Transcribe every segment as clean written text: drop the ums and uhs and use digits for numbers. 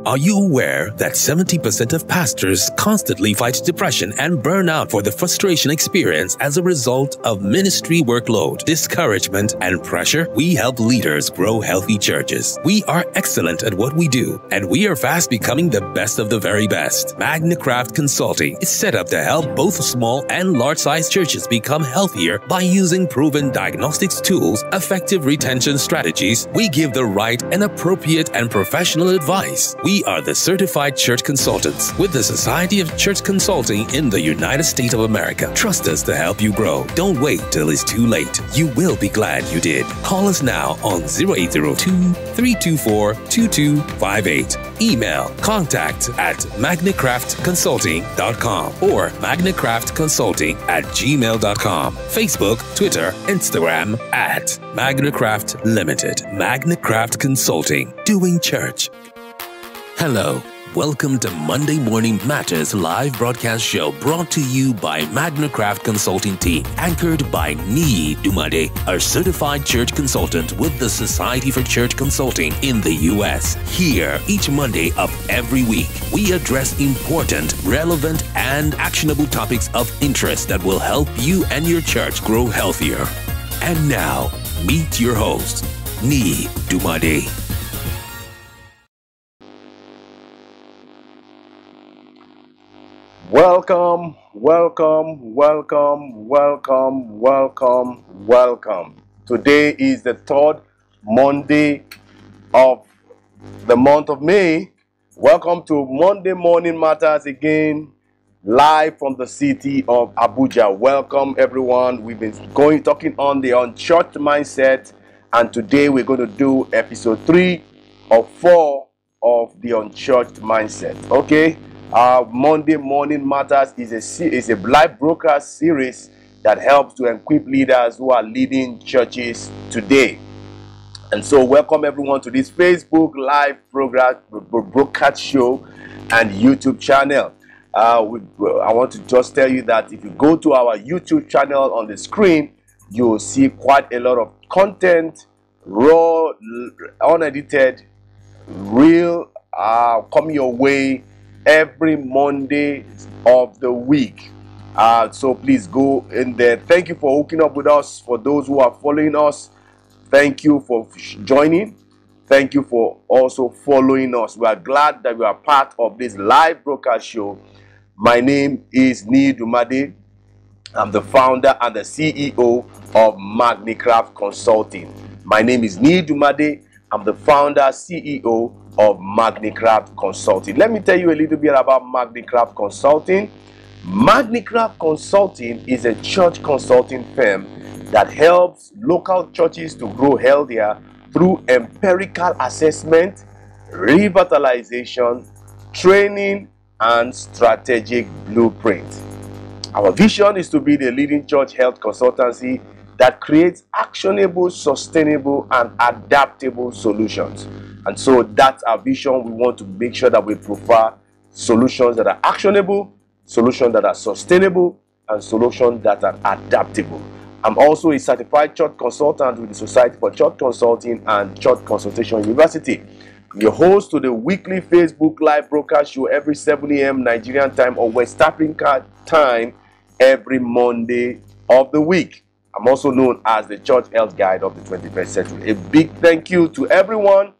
Are you aware that 70% of pastors constantly fight depression and burnout for the frustration experienced as a result of ministry workload, discouragement, and pressure? We help leaders grow healthy churches. We are excellent at what we do, and we are fast becoming the best of the very best. Magnicraft Consulting is set up to help both small and large-sized churches become healthier by using proven diagnostics tools, effective retention strategies. We give the right and appropriate and professional advice. We are the certified church consultants with the Society of Church Consulting in the United States of America. Trust us to help you grow. Don't wait till it's too late. You will be glad you did. Call us now on 0802-324-2258. Email contact@magnicraftconsulting.com or magnicraftconsulting@gmail.com. Facebook, Twitter, Instagram @Magnicraft Limited. Magnicraft Consulting. Doing church. Hello. Welcome to Monday Morning Matters live broadcast show brought to you by Magnicraft Consulting Team, anchored by Niyi Dunmade, a certified church consultant with the Society for Church Consulting in the U.S. Here, each Monday of every week, we address important, relevant, and actionable topics of interest that will help you and your church grow healthier. And now, meet your host, Niyi Dunmade. Welcome, welcome, welcome, welcome, welcome, welcome. Today is the third Monday of the month of May. Welcome to Monday Morning Matters again, live from the city of Abuja. Welcome everyone. We've been talking on the Unchurched mindset, and today we're going to do episode 3 of 4 of the Unchurched mindset. Okay. Monday Morning Matters is a live broadcast series that helps to equip leaders who are leading churches today. And so welcome everyone to this Facebook live program, broadcast show and YouTube channel. I want to just tell you that if you go to our YouTube channel on the screen, you'll see quite a lot of content, raw, unedited, real, coming your way every Monday of the week. So please go in there. Thank you for hooking up with us. For those who are following us, thank you for joining. Thank you for also following us. We are glad that you are part of this live broadcast show. My name is Niyi Dunmade. I'm the founder and the CEO of Magnicraft Consulting. My name is Niyi Dunmade. I'm the founder, CEO of Magnicraft Consulting. Let me tell you a little bit about Magnicraft Consulting. Magnicraft Consulting is a church consulting firm that helps local churches to grow healthier through empirical assessment, revitalization, training, and strategic blueprint. Our vision is to be the leading church health consultancy that creates actionable, sustainable, and adaptable solutions. And so that's our vision. We want to make sure that we prefer solutions that are actionable, solutions that are sustainable, and solutions that are adaptable. I'm also a certified church consultant with the Society for Church Consulting and Church Consultation University. I'm your host to the weekly Facebook live broadcast show every 7 a.m. Nigerian time or West African time every Monday of the week. I'm also known as the Church Health Guide of the 21st century. A big thank you to everyone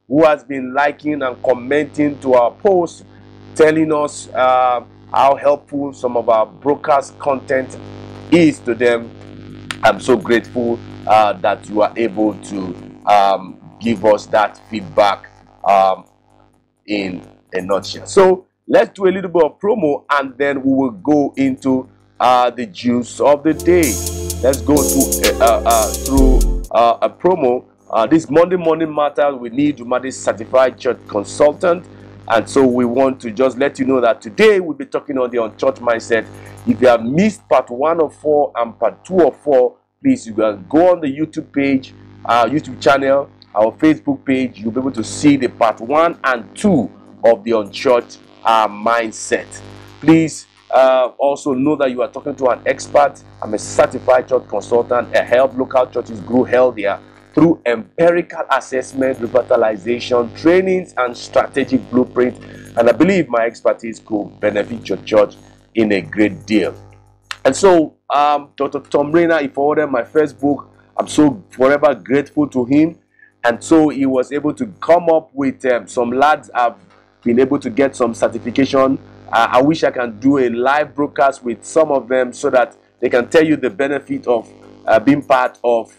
who has been liking and commenting to our posts, telling us how helpful some of our broadcast content is to them. I'm so grateful that you are able to give us that feedback in a nutshell. So let's do a little bit of promo, and then we will go into the juice of the day. Let's go through a promo. This Monday Morning Matters with Niyi Dunmade, certified church consultant. And so we want to just let you know that today we'll be talking on the unchurched mindset. If you have missed part 1 of 4 and part 2 of 4, please you can go on the YouTube page, our YouTube channel, our Facebook page. You'll be able to see the part 1 and 2 of the unchurched mindset. Please also know that you are talking to an expert. I'm a certified church consultant. I help local churches grow healthier through empirical assessment, revitalization, trainings, and strategic blueprint. And I believe my expertise could benefit your church in a great deal. And so, Dr. Tom Rainer, he forwarded my first book. I'm so forever grateful to him. And so he was able to come up with some lads have been able to get some certification. I wish I can do a live broadcast with some of them so that they can tell you the benefit of being part of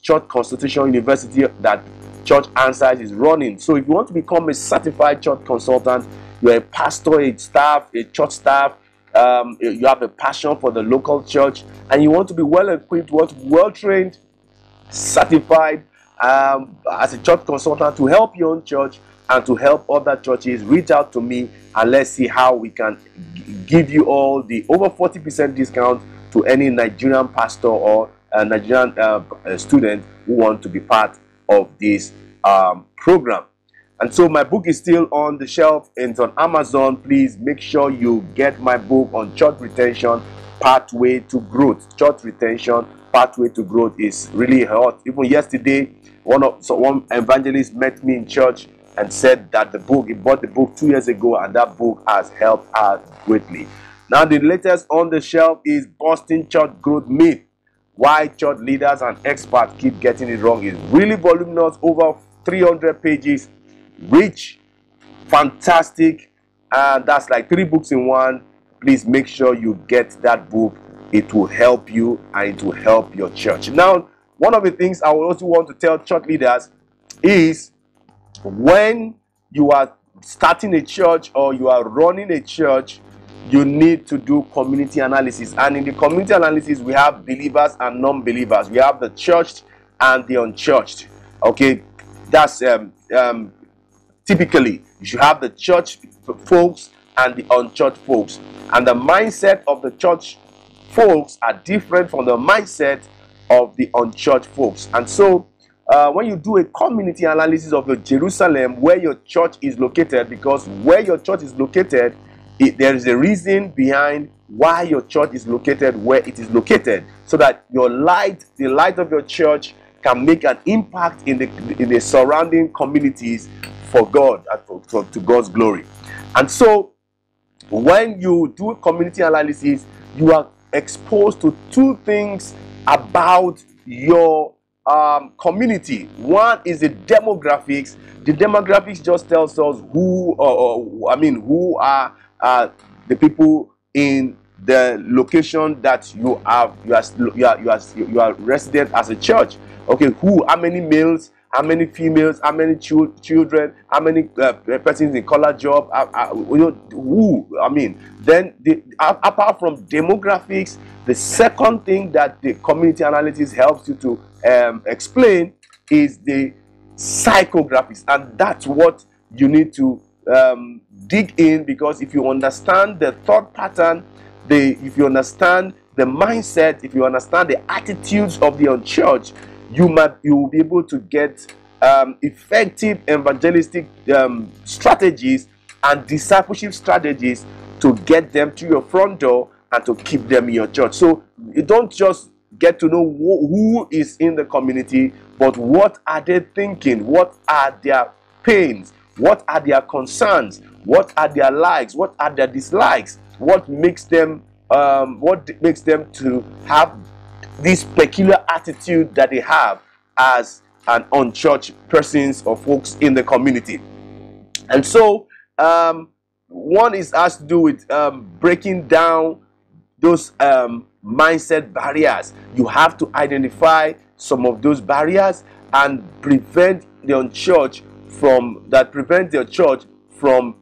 Church Constitution University that Church Answers is running. So if you want to become a certified church consultant, you're a pastor, a staff, a church staff, you have a passion for the local church, and you want to be well equipped, well trained, certified as a church consultant to help your own church and to help other churches, reach out to me and let's see how we can give you all the over 40% discount to any Nigerian pastor or a Nigerian student who want to be part of this program. And so my book is still on the shelf. It's on Amazon. Please make sure you get my book on church retention, pathway to growth. Church retention, pathway to growth is really hot. Even yesterday, one evangelist met me in church and said that he bought the book 2 years ago, and that book has helped us greatly. Now the latest on the shelf is Busting Church Growth Myth: Why Church Leaders and Experts Keep Getting It Wrong. It's really voluminous, over 300 pages, rich, fantastic, and that's like 3 books in one. Please make sure you get that book. It will help you and it will help your church. Now, one of the things I would also want to tell church leaders is when you are starting a church or you are running a church, you need to do community analysis. And in the community analysis, we have believers and non-believers. We have the churched and the unchurched. Okay, that's typically you should have the church folks and the unchurched folks. And the mindset of the church folks are different from the mindset of the unchurched folks. And so when you do a community analysis of your Jerusalem, where your church is located, because where your church is located, there is a reason behind why your church is located where it is located, so that your light, the light of your church, can make an impact in the surrounding communities for God and to God's glory. And so when you do community analysis, you are exposed to 2 things about your community. One is the demographics. The demographics just tells us who are the people in the location that you are resident as a church. Okay, how many males, how many females, how many children, how many persons in color job, then apart from demographics, the second thing that the community analysis helps you to explain is the psychographics, and that's what you need to dig in, because if you understand the thought pattern, if you understand the mindset, if you understand the attitudes of the unchurched, you will be able to get effective evangelistic strategies and discipleship strategies to get them to your front door and to keep them in your church. So you don't just get to know who is in the community, but what are they thinking? What are their pains? What are their concerns? What are their likes? What are their dislikes? What makes them to have this peculiar attitude that they have as an unchurched persons or folks in the community? And so one has to do with breaking down those mindset barriers. You have to identify some of those barriers and prevent the unchurched from from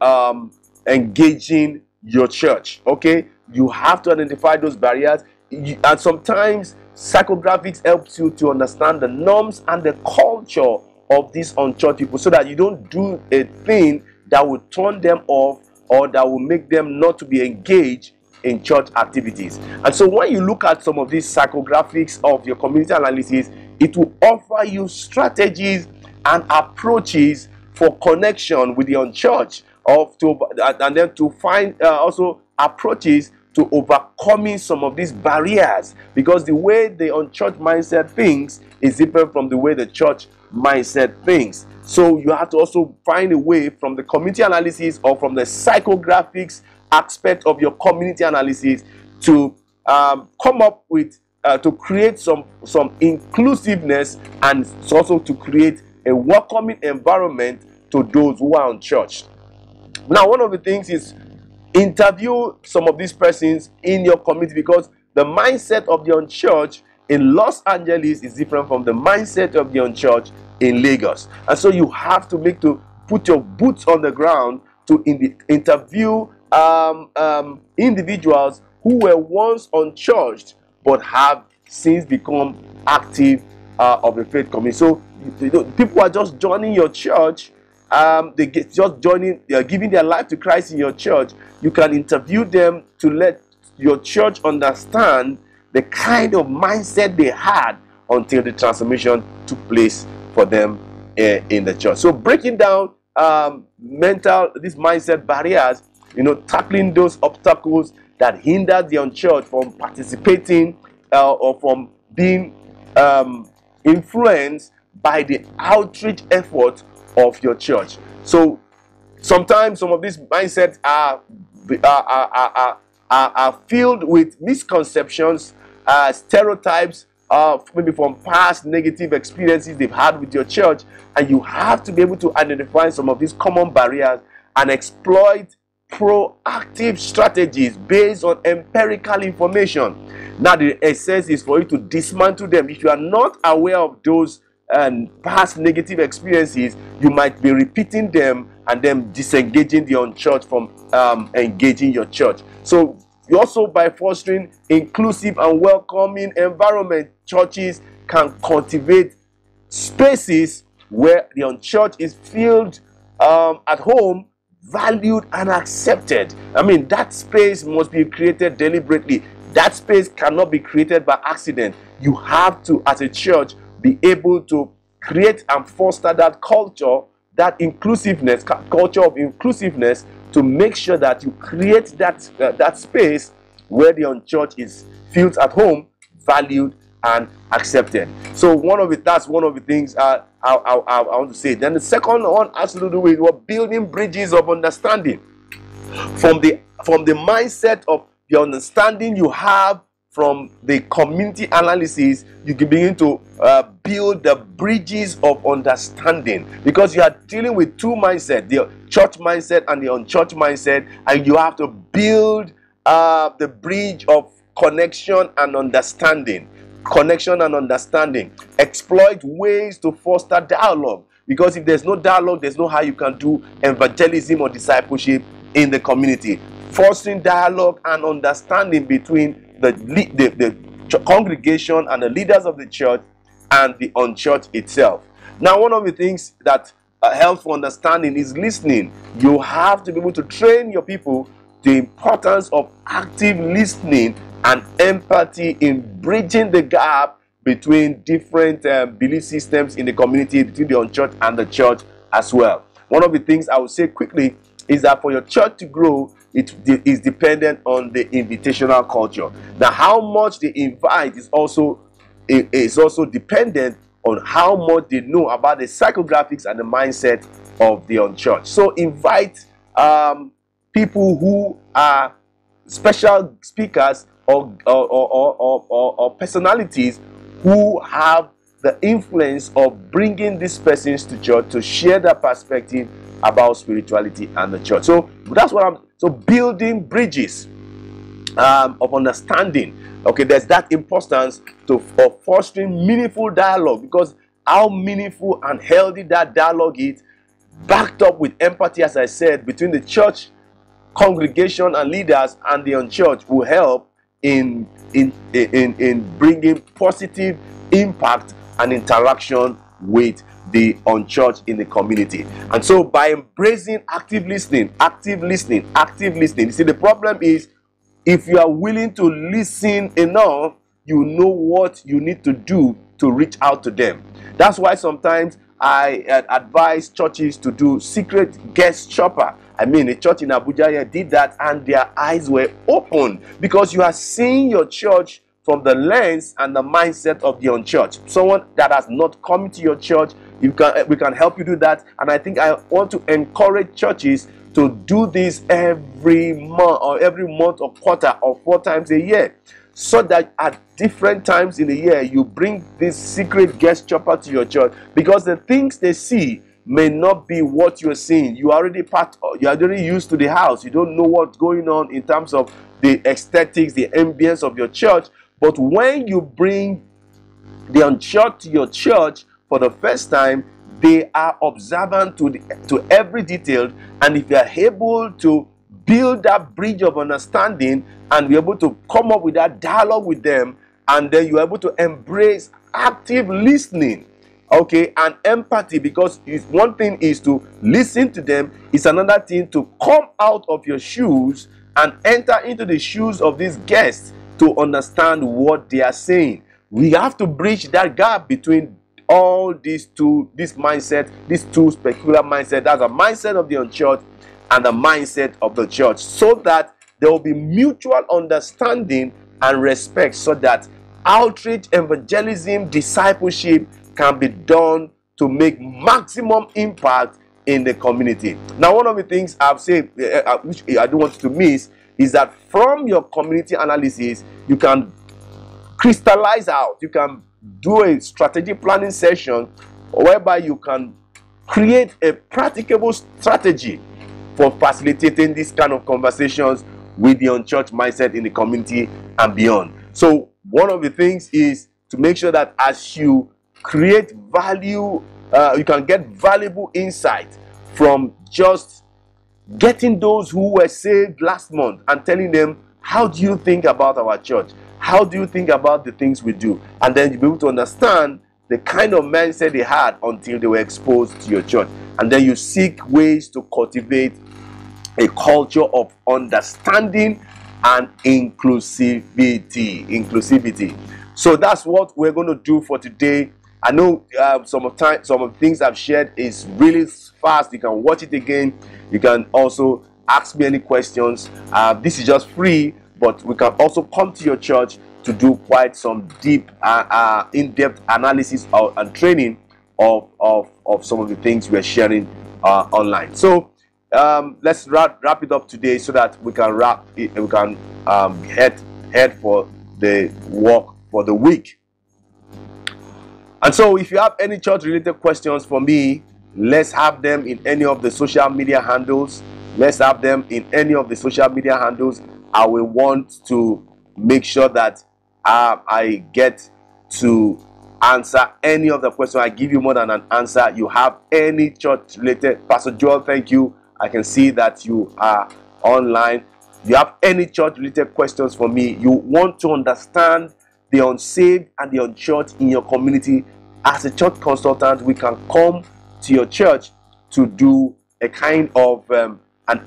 engaging your church. Okay, you have to identify those barriers, and sometimes psychographics helps you to understand the norms and the culture of these unchurched people, so that you don't do a thing that will turn them off or that will make them not to be engaged in church activities. And so when you look at some of these psychographics of your community analysis, it will offer you strategies and approaches for connection with the unchurched, and then to find also approaches to overcoming some of these barriers, because the way the unchurched mindset thinks is different from the way the church mindset thinks. So you have to also find a way from the community analysis or from the psychographics aspect of your community analysis to come up with to create some inclusiveness, and also to create a welcoming environment to those who are unchurched. Now, one of the things is interview some of these persons in your community, because the mindset of the unchurched in Los Angeles is different from the mindset of the unchurched in Lagos. And so you have to put your boots on the ground to interview individuals who were once unchurched but have since become active of the faith community. So people are just joining your church. They get just joining, they are giving their life to Christ in your church. You can interview them to let your church understand the kind of mindset they had until the transformation took place for them in the church. So breaking down these mindset barriers, tackling those obstacles that hinder the unchurched from participating or from being influenced by the outreach effort of your church. So sometimes some of these mindsets are filled with misconceptions, stereotypes, maybe from past negative experiences they've had with your church, and you have to be able to identify some of these common barriers and exploit proactive strategies based on empirical information. Now the essence is for you to dismantle them. If you are not aware of those past negative experiences, you might be repeating them and then disengaging the unchurched from engaging your church. So you also, by fostering inclusive and welcoming environment, churches can cultivate spaces where the unchurched is filled at home, valued and accepted. I mean, that space must be created deliberately. That space cannot be created by accident. You have to, as a church, be able to create and foster that culture, that inclusiveness, culture of inclusiveness, to make sure that you create that space where the unchurched is feels at home, valued and accepted. So that's one of the things I want to say. Then the second one has to do with building bridges of understanding. From the mindset of the understanding you have from the community analysis, you can begin to build the bridges of understanding, because you are dealing with two mindsets, the church mindset and the unchurched mindset, and you have to build the bridge of connection and understanding. Exploit ways to foster dialogue, because if there's no dialogue, there's no how you can do evangelism or discipleship in the community. Fostering dialogue and understanding between the congregation and the leaders of the church and the unchurched itself. Now, one of the things that helps for understanding is listening. You have to be able to train your people the importance of active listening and empathy in bridging the gap between different belief systems in the community, between the unchurched and the church as well. One of the things I would say quickly is that for your church to grow, it is dependent on the invitational culture. Now, how much they invite is also dependent on how much they know about the psychographics and the mindset of the unchurched. So invite people who are special speakers or personalities who have the influence of bringing these persons to church to share their perspective about spirituality and the church. So that's what building bridges of understanding. Okay, there's that importance of fostering meaningful dialogue, because how meaningful and healthy that dialogue is backed up with empathy, as I said, between the church congregation and leaders and the unchurched, will help in bringing positive impact and interaction with the unchurched in the community. And so by embracing active listening, you see, the problem is, if you are willing to listen enough, you know what you need to do to reach out to them. That's why sometimes I advise churches to do secret guest shopper. I mean, a church in Abuja here did that, and their eyes were open, because you are seeing your church from the lens and the mindset of the unchurched. Someone that has not come to your church, we can help you do that. And I think I want to encourage churches to do this every month or quarter or 4 times a year, so that at different times in the year you bring this secret guest shopper to your church, because the things they see may not be what you're seeing. You're already used to the house. You don't know what's going on in terms of the aesthetics, the ambience of your church. But when you bring the unchurched to your church for the first time, they are observant to every detail. And if you are able to build that bridge of understanding and be able to come up with that dialogue with them, and then you're able to embrace active listening, okay, and empathy, because one thing is to listen to them, it's another thing to come out of your shoes and enter into the shoes of these guests to understand what they are saying. We have to bridge that gap between all these two specular mindset. That's a mindset of the unchurched and the mindset of the church, so that there will be mutual understanding and respect, so that outreach, evangelism, discipleship can be done to make maximum impact in the community. Now, one of the things I've said, which I don't want you to miss, is that from your community analysis, you can crystallize out, you can do a strategic planning session whereby you can create a practicable strategy for facilitating these kind of conversations with the unchurched mindset in the community and beyond. So one of the things is to make sure that as you create value, you can get valuable insight from just getting those who were saved last month and telling them, how do you think about our church? How do you think about the things we do? And then you'll be able to understand the kind of mindset they had until they were exposed to your church. And then you seek ways to cultivate a culture of understanding and inclusivity. So that's what we're going to do for today. I know some of the things I've shared is really fast. You can watch it again. You can also ask me any questions. This is just free, but we can also come to your church to do quite some deep, in-depth analysis and training of some of the things we're sharing online. So let's wrap it up today, so that we can head for the walk for the week. And so if you have any church related questions for me, let's have them in any of the social media handles. I will want to make sure that I get to answer any of the questions. I give you more than an answer. You have any church related, Pastor Joel, thank you. I can see that you are online. You have any church related questions for me, you want to understand the unsaved and the unchurched in your community, as a church consultant, we can come to your church to do a kind of an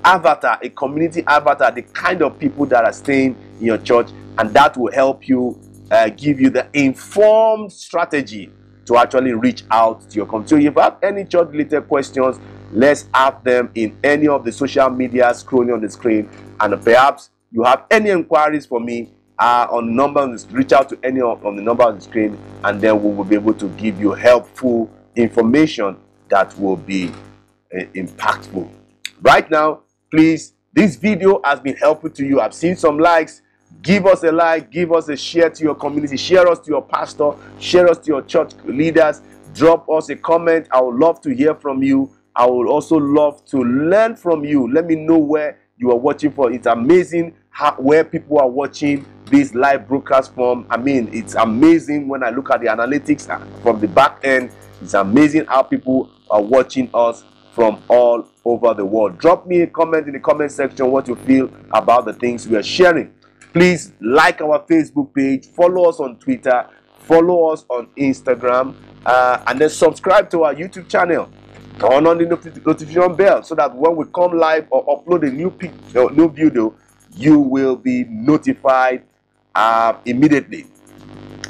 avatar, a community avatar, the kind of people that are staying in your church, and that will help you, give you the informed strategy to actually reach out to your community. So if you have any church related questions, let's have them in any of the social media scrolling on the screen, and perhaps you have any inquiries for me on the number, reach out to any on the number on the screen, and then we will be able to give you helpful information that will be impactful. Right now, please, this video has been helpful to you. I've seen some likes. Give us a like, give us a share to your community, share us to your pastor, share us to your church leaders, drop us a comment. I would love to hear from you. I would also love to learn from you. Let me know where you are watching from. It's amazing where people are watching this live broadcast from. I mean, it's amazing when I look at the analytics from the back end. It's amazing how people are watching us from all over the world. Drop me a comment in the comment section what you feel about the things we are sharing. Please like our Facebook page, follow us on Twitter, follow us on Instagram, and then subscribe to our YouTube channel. Turn on the notification bell so that when we come live or upload a new video, you will be notified immediately.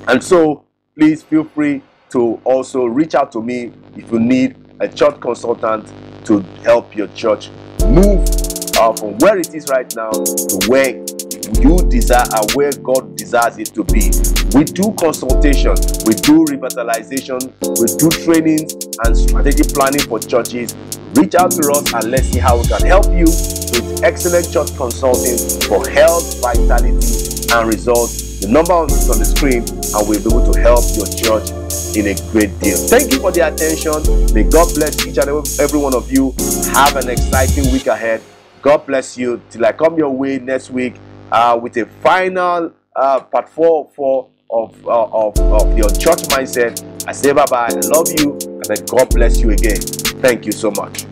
And so please feel free to also reach out to me if you need a church consultant to help your church move from where it is right now to where you desire and where God desires it to be. We do consultation, we do revitalization, we do trainings and strategic planning for churches. Reach out to us and let's see how we can help you with excellent church consulting for health, vitality, and results. The number on the screen, and we'll be able to help your church in a great deal. Thank you for the attention. May God bless each and every one of you. Have an exciting week ahead. God bless you till I come your way next week with a final part 4 of your church mindset. I say bye-bye. I love you, and then God bless you again. Thank you so much.